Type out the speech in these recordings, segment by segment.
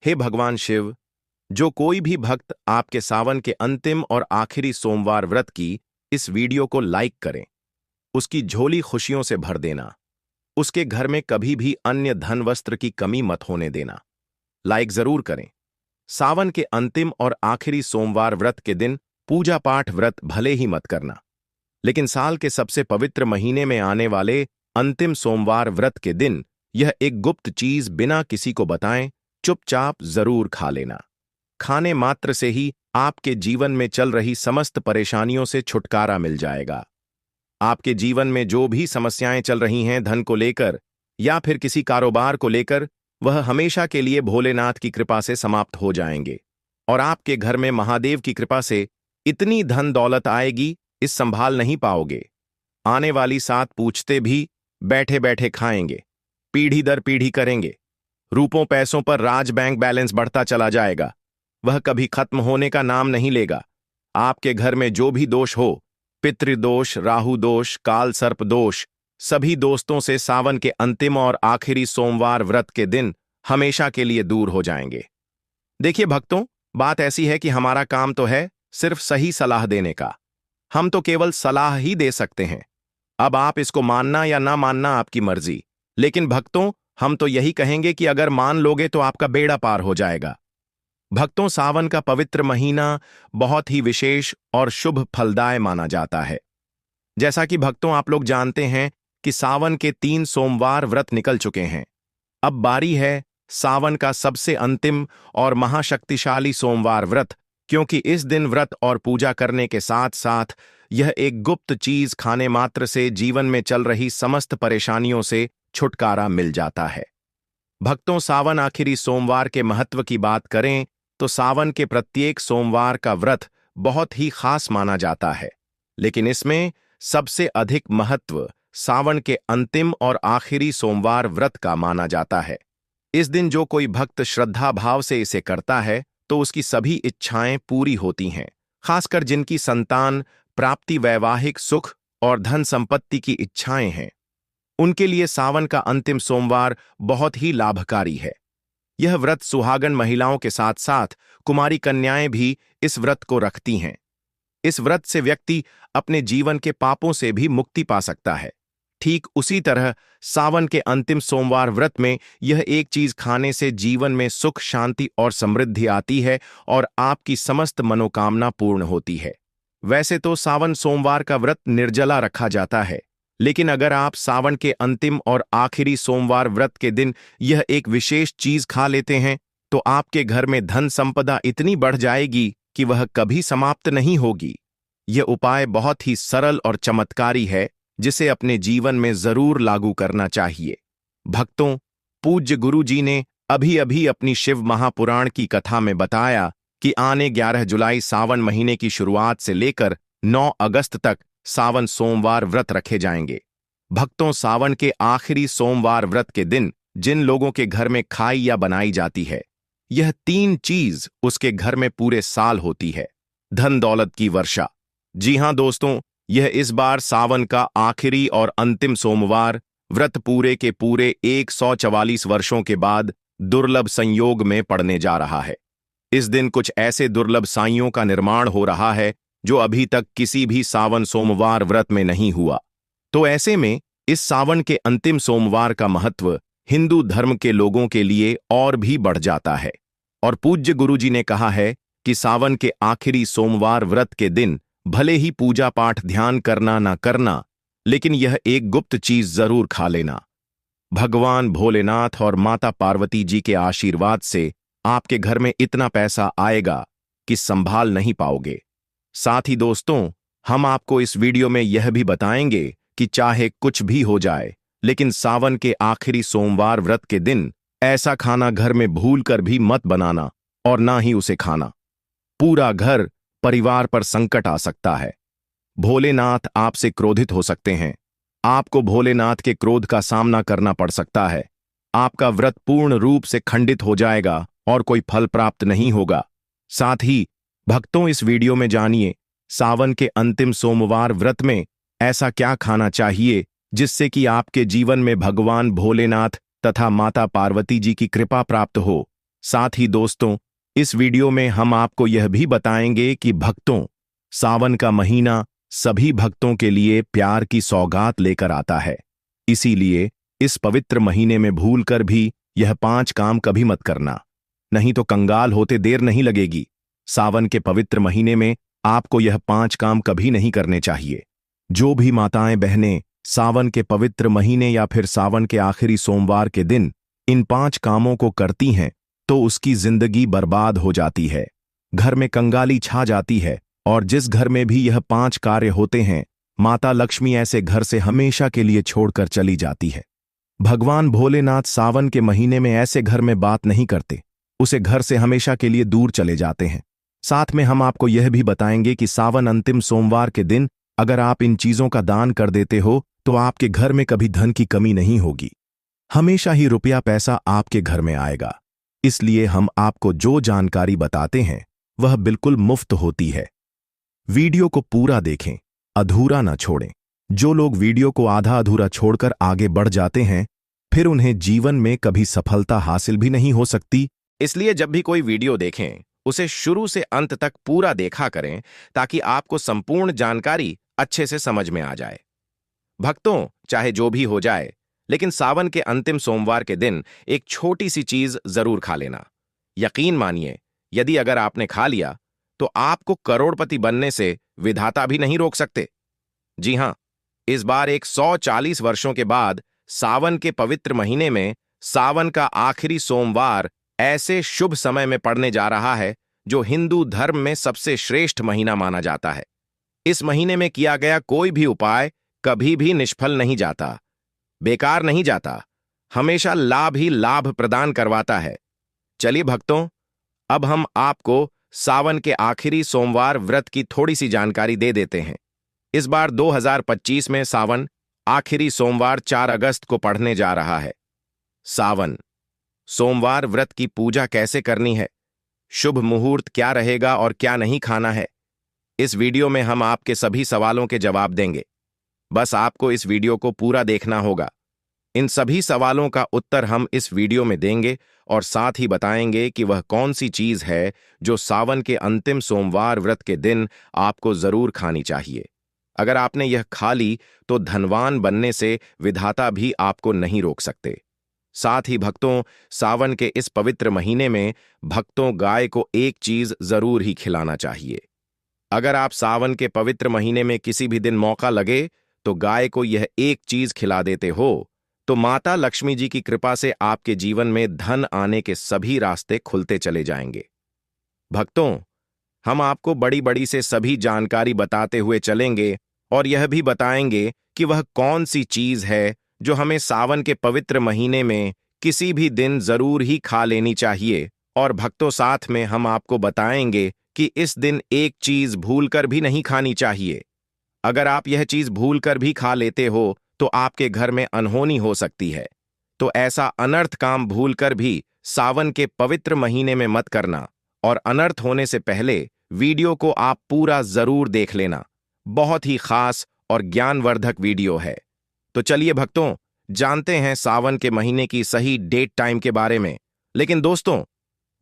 हे भगवान शिव, जो कोई भी भक्त आपके सावन के अंतिम और आखिरी सोमवार व्रत की इस वीडियो को लाइक करें, उसकी झोली खुशियों से भर देना। उसके घर में कभी भी अन्य धन वस्त्र की कमी मत होने देना। लाइक जरूर करें। सावन के अंतिम और आखिरी सोमवार व्रत के दिन पूजा पाठ व्रत भले ही मत करना, लेकिन साल के सबसे पवित्र महीने में आने वाले अंतिम सोमवार व्रत के दिन यह एक गुप्त चीज बिना किसी को बताएं चुपचाप जरूर खा लेना। खाने मात्र से ही आपके जीवन में चल रही समस्त परेशानियों से छुटकारा मिल जाएगा। आपके जीवन में जो भी समस्याएं चल रही हैं धन को लेकर या फिर किसी कारोबार को लेकर, वह हमेशा के लिए भोलेनाथ की कृपा से समाप्त हो जाएंगे और आपके घर में महादेव की कृपा से इतनी धन दौलत आएगी इस संभाल नहीं पाओगे। आने वाली 7 पूछते भी बैठे बैठे खाएंगे, पीढ़ी दर पीढ़ी करेंगे। रूपों पैसों पर राज बैंक बैलेंस बढ़ता चला जाएगा, वह कभी खत्म होने का नाम नहीं लेगा। आपके घर में जो भी दोष हो, पितृदोष, राहु दोष, काल सर्प दोष, सभी दोस्तों से सावन के अंतिम और आखिरी सोमवार व्रत के दिन हमेशा के लिए दूर हो जाएंगे। देखिए भक्तों, बात ऐसी है कि हमारा काम तो है सिर्फ सही सलाह देने का। हम तो केवल सलाह ही दे सकते हैं। अब आप इसको मानना या ना मानना आपकी मर्जी, लेकिन भक्तों हम तो यही कहेंगे कि अगर मान लोगे तो आपका बेड़ा पार हो जाएगा। भक्तों, सावन का पवित्र महीना बहुत ही विशेष और शुभ फलदाय माना जाता है। जैसा कि भक्तों आप लोग जानते हैं कि सावन के 3 सोमवार व्रत निकल चुके हैं। अब बारी है सावन का सबसे अंतिम और महाशक्तिशाली सोमवार व्रत, क्योंकि इस दिन व्रत और पूजा करने के साथ साथ यह एक गुप्त चीज खाने मात्र से जीवन में चल रही समस्त परेशानियों से छुटकारा मिल जाता है। भक्तों, सावन आखिरी सोमवार के महत्व की बात करें तो सावन के प्रत्येक सोमवार का व्रत बहुत ही खास माना जाता है, लेकिन इसमें सबसे अधिक महत्व सावन के अंतिम और आखिरी सोमवार व्रत का माना जाता है। इस दिन जो कोई भक्त श्रद्धा भाव से इसे करता है तो उसकी सभी इच्छाएं पूरी होती हैं, खासकर जिनकी संतान प्राप्ति, वैवाहिक सुख और धन संपत्ति की इच्छाएं हैं। उनके लिए सावन का अंतिम सोमवार बहुत ही लाभकारी है। यह व्रत सुहागन महिलाओं के साथ साथ कुमारी कन्याएं भी इस व्रत को रखती हैं। इस व्रत से व्यक्ति अपने जीवन के पापों से भी मुक्ति पा सकता है। ठीक उसी तरह सावन के अंतिम सोमवार व्रत में यह एक चीज खाने से जीवन में सुख, शांति और समृद्धि आती है और आपकी समस्त मनोकामना पूर्ण होती है। वैसे तो सावन सोमवार का व्रत निर्जला रखा जाता है, लेकिन अगर आप सावन के अंतिम और आखिरी सोमवार व्रत के दिन यह एक विशेष चीज खा लेते हैं तो आपके घर में धन संपदा इतनी बढ़ जाएगी कि वह कभी समाप्त नहीं होगी। यह उपाय बहुत ही सरल और चमत्कारी है, जिसे अपने जीवन में जरूर लागू करना चाहिए। भक्तों, पूज्य गुरु जी ने अभी अभी अपनी शिव महापुराण की कथा में बताया कि आने 11 जुलाई सावन महीने की शुरुआत से लेकर 9 अगस्त तक सावन सोमवार व्रत रखे जाएंगे। भक्तों, सावन के आखिरी सोमवार व्रत के दिन जिन लोगों के घर में खाई या बनाई जाती है, यह 3 चीज उसके घर में पूरे साल होती है। धन दौलत की वर्षा। जी हां दोस्तों, यह इस बार सावन का आखिरी और अंतिम सोमवार व्रत पूरे के पूरे 144 वर्षों के बाद दुर्लभ संयोग में पड़ने जा रहा है। इस दिन कुछ ऐसे दुर्लभ साइयों का निर्माण हो रहा है जो अभी तक किसी भी सावन सोमवार व्रत में नहीं हुआ। तो ऐसे में इस सावन के अंतिम सोमवार का महत्व हिंदू धर्म के लोगों के लिए और भी बढ़ जाता है। और पूज्य गुरु जी ने कहा है कि सावन के आखिरी सोमवार व्रत के दिन भले ही पूजा पाठ ध्यान करना ना करना, लेकिन यह एक गुप्त चीज जरूर खा लेना। भगवान भोलेनाथ और माता पार्वती जी के आशीर्वाद से आपके घर में इतना पैसा आएगा कि संभाल नहीं पाओगे। साथ ही दोस्तों, हम आपको इस वीडियो में यह भी बताएंगे कि चाहे कुछ भी हो जाए, लेकिन सावन के आखिरी सोमवार व्रत के दिन ऐसा खाना घर में भूलकर भी मत बनाना और ना ही उसे खाना। पूरा घर परिवार पर संकट आ सकता है। भोलेनाथ आपसे क्रोधित हो सकते हैं। आपको भोलेनाथ के क्रोध का सामना करना पड़ सकता है। आपका व्रत पूर्ण रूप से खंडित हो जाएगा और कोई फल प्राप्त नहीं होगा। साथ ही भक्तों, इस वीडियो में जानिए सावन के अंतिम सोमवार व्रत में ऐसा क्या खाना चाहिए जिससे कि आपके जीवन में भगवान भोलेनाथ तथा माता पार्वती जी की कृपा प्राप्त हो। साथ ही दोस्तों, इस वीडियो में हम आपको यह भी बताएंगे कि भक्तों, सावन का महीना सभी भक्तों के लिए प्यार की सौगात लेकर आता है। इसीलिए इस पवित्र महीने में भूलकर भी यह 5 काम कभी मत करना, नहीं तो कंगाल होते देर नहीं लगेगी। सावन के पवित्र महीने में आपको यह 5 काम कभी नहीं करने चाहिए। जो भी माताएं बहनें सावन के पवित्र महीने या फिर सावन के आखिरी सोमवार के दिन इन 5 कामों को करती हैं तो उसकी जिंदगी बर्बाद हो जाती है, घर में कंगाली छा जाती है। और जिस घर में भी यह 5 कार्य होते हैं, माता लक्ष्मी ऐसे घर से हमेशा के लिए छोड़कर चली जाती है। भगवान भोलेनाथ सावन के महीने में ऐसे घर में बात नहीं करते, उसे घर से हमेशा के लिए दूर चले जाते हैं। साथ में हम आपको यह भी बताएंगे कि सावन अंतिम सोमवार के दिन अगर आप इन चीजों का दान कर देते हो तो आपके घर में कभी धन की कमी नहीं होगी, हमेशा ही रुपया पैसा आपके घर में आएगा। इसलिए हम आपको जो जानकारी बताते हैं वह बिल्कुल मुफ्त होती है। वीडियो को पूरा देखें, अधूरा ना छोड़ें। जो लोग वीडियो को आधा अधूरा छोड़कर आगे बढ़ जाते हैं, फिर उन्हें जीवन में कभी सफलता हासिल भी नहीं हो सकती। इसलिए जब भी कोई वीडियो देखें, उसे शुरू से अंत तक पूरा देखा करें ताकि आपको संपूर्ण जानकारी अच्छे से समझ में आ जाए। भक्तों, चाहे जो भी हो जाए, लेकिन सावन के अंतिम सोमवार के दिन एक छोटी सी चीज जरूर खा लेना। यकीन मानिए, यदि अगर आपने खा लिया तो आपको करोड़पति बनने से विधाता भी नहीं रोक सकते। जी हां, इस बार 140 वर्षों के बाद सावन के पवित्र महीने में सावन का आखिरी सोमवार ऐसे शुभ समय में पड़ने जा रहा है जो हिंदू धर्म में सबसे श्रेष्ठ महीना माना जाता है। इस महीने में किया गया कोई भी उपाय कभी भी निष्फल नहीं जाता, बेकार नहीं जाता, हमेशा लाभ ही लाभ प्रदान करवाता है। चलिए भक्तों, अब हम आपको सावन के आखिरी सोमवार व्रत की थोड़ी सी जानकारी दे देते हैं। इस बार 2025 में सावन आखिरी सोमवार 4 अगस्त को पड़ने जा रहा है। सावन सोमवार व्रत की पूजा कैसे करनी है, शुभ मुहूर्त क्या रहेगा और क्या नहीं खाना है, इस वीडियो में हम आपके सभी सवालों के जवाब देंगे। बस आपको इस वीडियो को पूरा देखना होगा। इन सभी सवालों का उत्तर हम इस वीडियो में देंगे और साथ ही बताएंगे कि वह कौन सी चीज है जो सावन के अंतिम सोमवार व्रत के दिन आपको जरूर खानी चाहिए। अगर आपने यह खा ली तो धनवान बनने से विधाता भी आपको नहीं रोक सकते। साथ ही भक्तों, सावन के इस पवित्र महीने में भक्तों गाय को एक चीज जरूर ही खिलाना चाहिए। अगर आप सावन के पवित्र महीने में किसी भी दिन मौका लगे तो गाय को यह एक चीज खिला देते हो तो माता लक्ष्मी जी की कृपा से आपके जीवन में धन आने के सभी रास्ते खुलते चले जाएंगे। भक्तों, हम आपको बड़ी बड़ी से सभी जानकारी बताते हुए चलेंगे और यह भी बताएंगे कि वह कौन सी चीज है जो हमें सावन के पवित्र महीने में किसी भी दिन जरूर ही खा लेनी चाहिए। और भक्तों, साथ में हम आपको बताएंगे कि इस दिन एक चीज भूलकर भी नहीं खानी चाहिए। अगर आप यह चीज भूलकर भी खा लेते हो तो आपके घर में अनहोनी हो सकती है। तो ऐसा अनर्थ काम भूलकर भी सावन के पवित्र महीने में मत करना और अनर्थ होने से पहले वीडियो को आप पूरा जरूर देख लेना। बहुत ही खास और ज्ञानवर्धक वीडियो है। तो चलिए भक्तों, जानते हैं सावन के महीने की सही डेट टाइम के बारे में। लेकिन दोस्तों,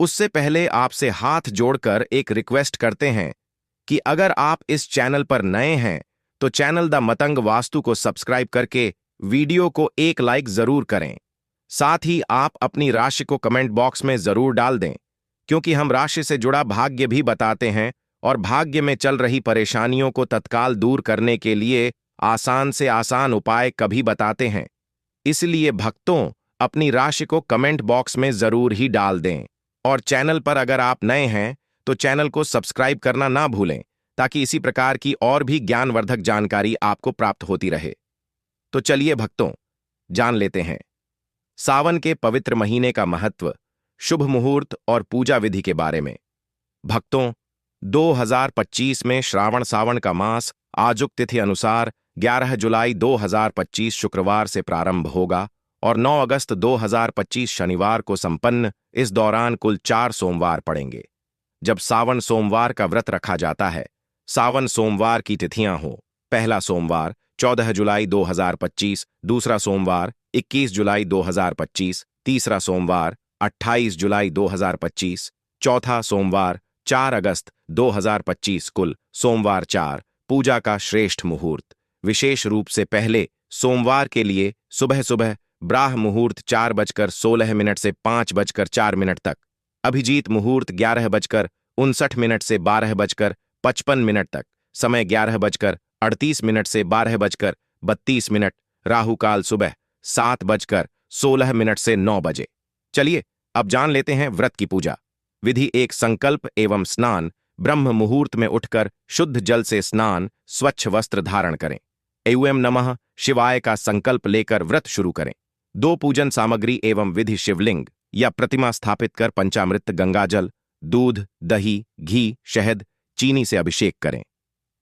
उससे पहले आपसे हाथ जोड़कर एक रिक्वेस्ट करते हैं कि अगर आप इस चैनल पर नए हैं तो चैनल द मतंग वास्तु को सब्सक्राइब करके वीडियो को एक लाइक जरूर करें। साथ ही आप अपनी राशि को कमेंट बॉक्स में जरूर डाल दें, क्योंकि हम राशि से जुड़ा भाग्य भी बताते हैं और भाग्य में चल रही परेशानियों को तत्काल दूर करने के लिए आसान से आसान उपाय कभी बताते हैं। इसलिए भक्तों, अपनी राशि को कमेंट बॉक्स में जरूर ही डाल दें और चैनल पर अगर आप नए हैं तो चैनल को सब्सक्राइब करना ना भूलें, ताकि इसी प्रकार की और भी ज्ञानवर्धक जानकारी आपको प्राप्त होती रहे। तो चलिए भक्तों, जान लेते हैं सावन के पवित्र महीने का महत्व, शुभ मुहूर्त और पूजा विधि के बारे में। भक्तों, 2025 में श्रावण सावन का मास आजुक तिथि अनुसार 11 जुलाई 2025 शुक्रवार से प्रारंभ होगा और 9 अगस्त 2025 शनिवार को संपन्न। इस दौरान कुल 4 सोमवार पड़ेंगे। जब सावन सोमवार का व्रत रखा जाता है, सावन सोमवार की तिथियां हो: पहला सोमवार 14 जुलाई 2025, दूसरा सोमवार 21 जुलाई 2025, तीसरा सोमवार 28 जुलाई 2025, चौथा सोमवार 4 अगस्त 2025 कुल सोमवार 4, पूजा का श्रेष्ठ मुहूर्त। विशेष रूप से पहले सोमवार के लिए सुबह सुबह ब्राह्म मुहूर्त 4:16 से 5:04 तक, अभिजीत मुहूर्त 11:59 से 12:55 तक, समय 11:38 से 12:32, राहुकाल सुबह 7:16 से 9 बजे। चलिए अब जान लेते हैं व्रत की पूजा विधि। एक संकल्प एवं स्नान। ब्रह्म मुहूर्त में उठकर शुद्ध जल से स्नान, स्वच्छ वस्त्र धारण करें। एवं नमः शिवाय का संकल्प लेकर व्रत शुरू करें। 2 पूजन सामग्री एवं विधि। शिवलिंग या प्रतिमा स्थापित कर पंचामृत, गंगाजल, दूध, दही, घी, शहद, चीनी से अभिषेक करें।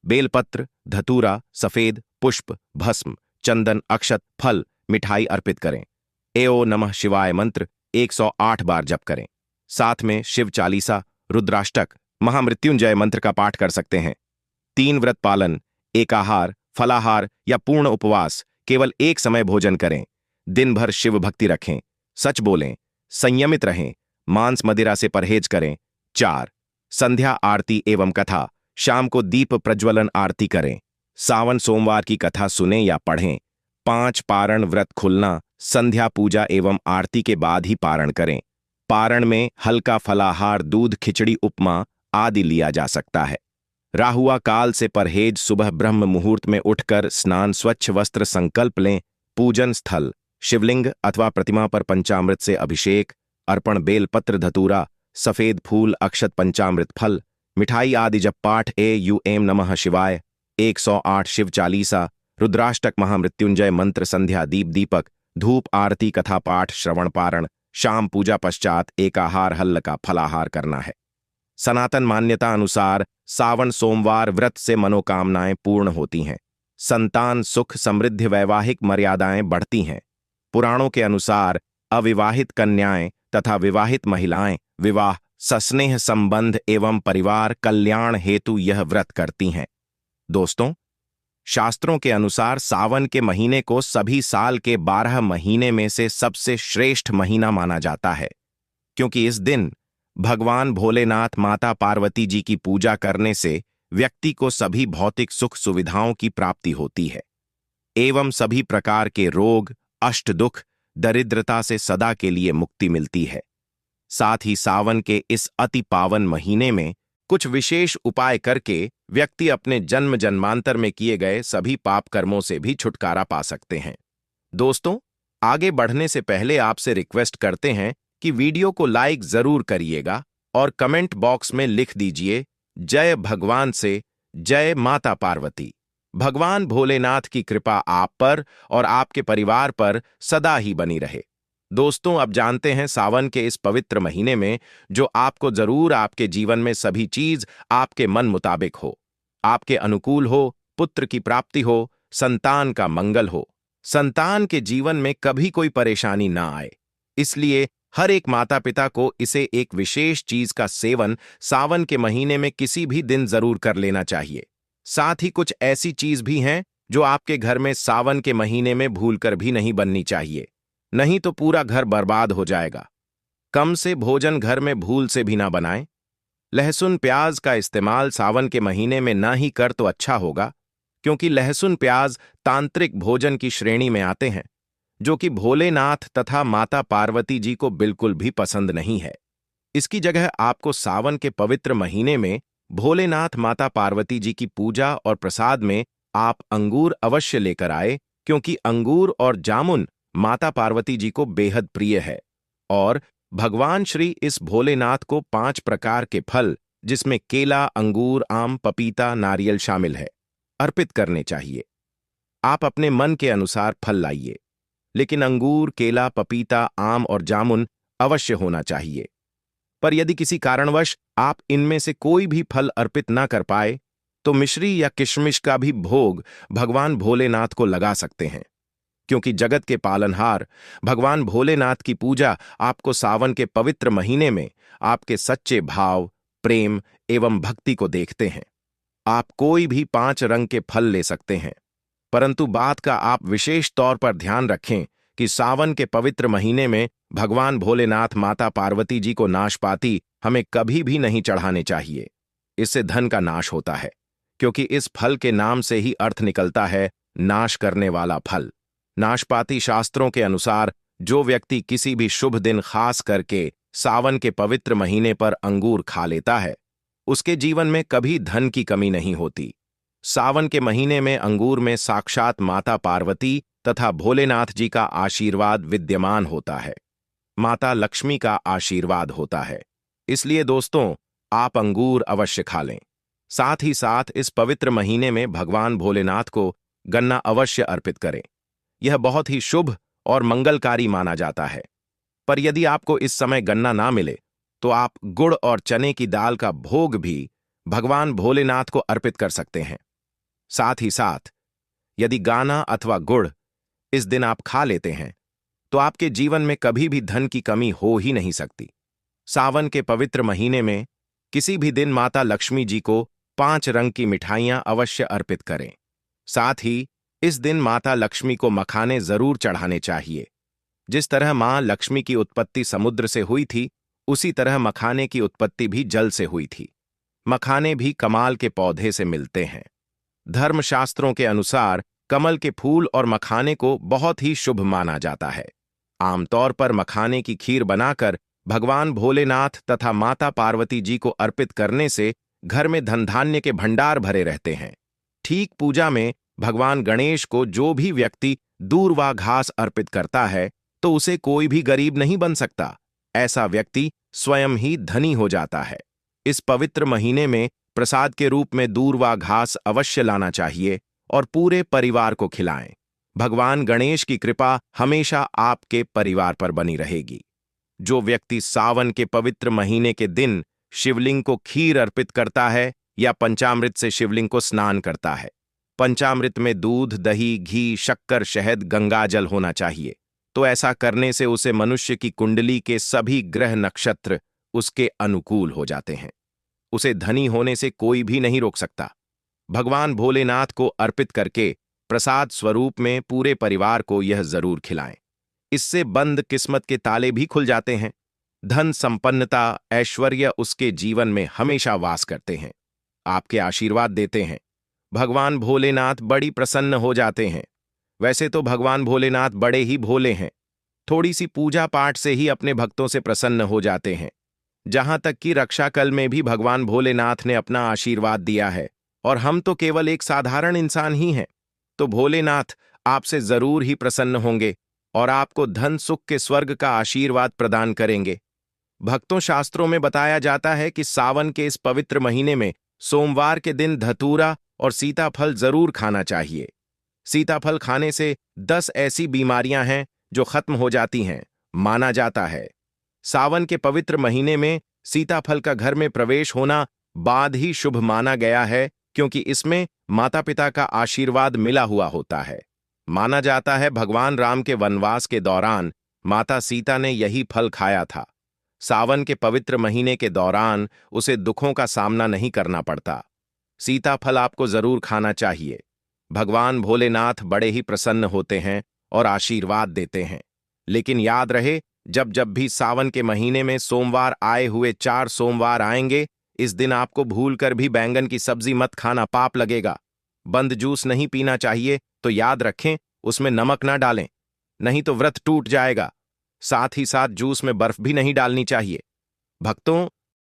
बेलपत्र, धतूरा, सफेद पुष्प, भस्म, चंदन, अक्षत, फल, मिठाई अर्पित करें। एओ नमः शिवाय मंत्र 108 बार जप करें। साथ में शिव चालीसा, रुद्राष्टक, महामृत्युंजय मंत्र का पाठ कर सकते हैं। 3 व्रत पालन। एकाहार, फलाहार या पूर्ण उपवास। केवल एक समय भोजन करें। दिन भर शिव भक्ति रखें। सच बोलें। संयमित रहें। मांस मदिरा से परहेज करें। 4 संध्या आरती एवं कथा। शाम को दीप प्रज्वलन आरती करें। सावन सोमवार की कथा सुने या पढ़ें। 5 पारण व्रत खुलना। संध्या पूजा एवं आरती के बाद ही पारण करें। पारण में हल्का फलाहार, दूध, खिचड़ी, उपमा आदि लिया जा सकता है। राहुआ काल से परहेज। सुबह ब्रह्म मुहूर्त में उठकर स्नान, स्वच्छ वस्त्र, संकल्प लें। पूजन स्थल शिवलिंग अथवा प्रतिमा पर पंचामृत से अभिषेक, अर्पण, बेलपत्र, धतूरा, सफेद फूल, अक्षत, पंचामृत, फल, मिठाई आदि जप पाठ। एयूएम नमः शिवाय 108, शिव चालीसा, रुद्राष्टक, महामृत्युंजय मंत्र, संध्या दीप, दीपक, धूप, आरती, कथा पाठ, श्रवण, पारण। शाम पूजा पश्चात एकाहार, हल्का फलाहार करना है। सनातन मान्यता अनुसार सावन सोमवार व्रत से मनोकामनाएं पूर्ण होती हैं। संतान सुख, समृद्धि, वैवाहिक मर्यादाएं बढ़ती हैं। पुराणों के अनुसार अविवाहित कन्याएं तथा विवाहित महिलाएं विवाह, सस्नेह संबंध एवं परिवार कल्याण हेतु यह व्रत करती हैं। दोस्तों, शास्त्रों के अनुसार सावन के महीने को सभी साल के 12 महीने में से सबसे श्रेष्ठ महीना माना जाता है, क्योंकि इस दिन भगवान भोलेनाथ, माता पार्वती जी की पूजा करने से व्यक्ति को सभी भौतिक सुख सुविधाओं की प्राप्ति होती है एवं सभी प्रकार के रोग, अष्ट दुख, दरिद्रता से सदा के लिए मुक्ति मिलती है। साथ ही सावन के इस अति पावन महीने में कुछ विशेष उपाय करके व्यक्ति अपने जन्म जन्मांतर में किए गए सभी पाप कर्मों से भी छुटकारा पा सकते हैं। दोस्तों, आगे बढ़ने से पहले आपसे रिक्वेस्ट करते हैं कि वीडियो को लाइक जरूर करिएगा और कमेंट बॉक्स में लिख दीजिए जय भगवान से, जय माता पार्वती। भगवान भोलेनाथ की कृपा आप पर और आपके परिवार पर सदा ही बनी रहे। दोस्तों, अब जानते हैं सावन के इस पवित्र महीने में जो आपको जरूर आपके जीवन में सभी चीज आपके मन मुताबिक हो, आपके अनुकूल हो, पुत्र की प्राप्ति हो, संतान का मंगल हो, संतान के जीवन में कभी कोई परेशानी ना आए। इसलिए हर एक माता पिता को इसे एक विशेष चीज का सेवन सावन के महीने में किसी भी दिन जरूर कर लेना चाहिए। साथ ही कुछ ऐसी चीज भी हैं जो आपके घर में सावन के महीने में भूलकर भी नहीं बननी चाहिए, नहीं तो पूरा घर बर्बाद हो जाएगा। कम से भोजन घर में भूल से भी ना बनाएं। लहसुन प्याज का इस्तेमाल सावन के महीने में ना ही कर तो अच्छा होगा, क्योंकि लहसुन प्याज तांत्रिक भोजन की श्रेणी में आते हैं, जो कि भोलेनाथ तथा माता पार्वती जी को बिल्कुल भी पसंद नहीं है। इसकी जगह आपको सावन के पवित्र महीने में भोलेनाथ, माता पार्वती जी की पूजा और प्रसाद में आप अंगूर अवश्य लेकर आए, क्योंकि अंगूर और जामुन माता पार्वती जी को बेहद प्रिय है। और भगवान श्री इस भोलेनाथ को 5 प्रकार के फल, जिसमें केला, अंगूर, आम, पपीता, नारियल शामिल है, अर्पित करने चाहिए। आप अपने मन के अनुसार फल लाइए, लेकिन अंगूर, केला, पपीता, आम और जामुन अवश्य होना चाहिए। पर यदि किसी कारणवश आप इनमें से कोई भी फल अर्पित ना कर पाए, तो मिश्री या किशमिश का भी भोग भगवान भोलेनाथ को लगा सकते हैं, क्योंकि जगत के पालनहार भगवान भोलेनाथ की पूजा आपको सावन के पवित्र महीने में आपके सच्चे भाव, प्रेम एवं भक्ति को देखते हैं। आप कोई भी 5 रंग के फल ले सकते हैं, परंतु बात का आप विशेष तौर पर ध्यान रखें कि सावन के पवित्र महीने में भगवान भोलेनाथ माता पार्वती जी को नाशपाती हमें कभी भी नहीं चढ़ाने चाहिए। इससे धन का नाश होता है, क्योंकि इस फल के नाम से ही अर्थ निकलता है नाश करने वाला फल। नाशपाती शास्त्रों के अनुसार जो व्यक्ति किसी भी शुभ दिन खास करके सावन के पवित्र महीने पर अंगूर खा लेता है, उसके जीवन में कभी धन की कमी नहीं होती। सावन के महीने में अंगूर में साक्षात माता पार्वती तथा भोलेनाथ जी का आशीर्वाद विद्यमान होता है। माता लक्ष्मी का आशीर्वाद होता है। इसलिए दोस्तों, आप अंगूर अवश्य खा लें। साथ ही साथ इस पवित्र महीने में भगवान भोलेनाथ को गन्ना अवश्य अर्पित करें। यह बहुत ही शुभ और मंगलकारी माना जाता है। पर यदि आपको इस समय गन्ना ना मिले तो आप गुड़ और चने की दाल का भोग भी भगवान भोलेनाथ को अर्पित कर सकते हैं। साथ ही साथ यदि गाना अथवा गुड़ इस दिन आप खा लेते हैं तो आपके जीवन में कभी भी धन की कमी हो ही नहीं सकती। सावन के पवित्र महीने में किसी भी दिन माता लक्ष्मी जी को 5 रंग की मिठाइयां अवश्य अर्पित करें। साथ ही इस दिन माता लक्ष्मी को मखाने जरूर चढ़ाने चाहिए। जिस तरह मां लक्ष्मी की उत्पत्ति समुद्र से हुई थी, उसी तरह मखाने की उत्पत्ति भी जल से हुई थी। मखाने भी कमाल के पौधे से मिलते हैं। धर्मशास्त्रों के अनुसार कमल के फूल और मखाने को बहुत ही शुभ माना जाता है। आमतौर पर मखाने की खीर बनाकर भगवान भोलेनाथ तथा माता पार्वती जी को अर्पित करने से घर में धन धान्य के भंडार भरे रहते हैं। ठीक पूजा में भगवान गणेश को जो भी व्यक्ति दूर्वा घास अर्पित करता है तो उसे कोई भी गरीब नहीं बन सकता। ऐसा व्यक्ति स्वयं ही धनी हो जाता है। इस पवित्र महीने में प्रसाद के रूप में दूर्वा घास अवश्य लाना चाहिए और पूरे परिवार को खिलाएं। भगवान गणेश की कृपा हमेशा आपके परिवार पर बनी रहेगी। जो व्यक्ति सावन के पवित्र महीने के दिन शिवलिंग को खीर अर्पित करता है या पंचामृत से शिवलिंग को स्नान करता है, पंचामृत में दूध, दही, घी, शक्कर, शहद, गंगाजल होना चाहिए, तो ऐसा करने से उसे मनुष्य की कुंडली के सभी ग्रह नक्षत्र उसके अनुकूल हो जाते हैं। उसे धनी होने से कोई भी नहीं रोक सकता। भगवान भोलेनाथ को अर्पित करके प्रसाद स्वरूप में पूरे परिवार को यह जरूर खिलाएं। इससे बंद किस्मत के ताले भी खुल जाते हैं। धन, संपन्नता, ऐश्वर्य उसके जीवन में हमेशा वास करते हैं, आपके आशीर्वाद देते हैं। भगवान भोलेनाथ बड़ी प्रसन्न हो जाते हैं। वैसे तो भगवान भोलेनाथ बड़े ही भोले हैं। थोड़ी सी पूजा पाठ से ही अपने भक्तों से प्रसन्न हो जाते हैं। जहां तक कि रक्षाकल में भी भगवान भोलेनाथ ने अपना आशीर्वाद दिया है और हम तो केवल एक साधारण इंसान ही हैं। तो भोलेनाथ आपसे जरूर ही प्रसन्न होंगे और आपको धन सुख के स्वर्ग का आशीर्वाद प्रदान करेंगे। भक्तों, शास्त्रों में बताया जाता है कि सावन के इस पवित्र महीने में सोमवार के दिन धतूरा और सीताफल जरूर खाना चाहिए। सीताफल खाने से 10 ऐसी बीमारियां हैं जो खत्म हो जाती हैं, माना जाता है। सावन के पवित्र महीने में सीताफल का घर में प्रवेश होना बाद ही शुभ माना गया है, क्योंकि इसमें माता पिता का आशीर्वाद मिला हुआ होता है। माना जाता है भगवान राम के वनवास के दौरान माता सीता ने यही फल खाया था। सावन के पवित्र महीने के दौरान उसे दुखों का सामना नहीं करना पड़ता। सीताफल आपको जरूर खाना चाहिए। भगवान भोलेनाथ बड़े ही प्रसन्न होते हैं और आशीर्वाद देते हैं। लेकिन याद रहे, जब जब भी सावन के महीने में सोमवार आए हुए 4 सोमवार आएंगे, इस दिन आपको भूलकर भी बैंगन की सब्जी मत खाना, पाप लगेगा। बंद जूस नहीं पीना चाहिए, तो याद रखें उसमें नमक ना डालें, नहीं तो व्रत टूट जाएगा। साथ ही साथ जूस में बर्फ भी नहीं डालनी चाहिए। भक्तों,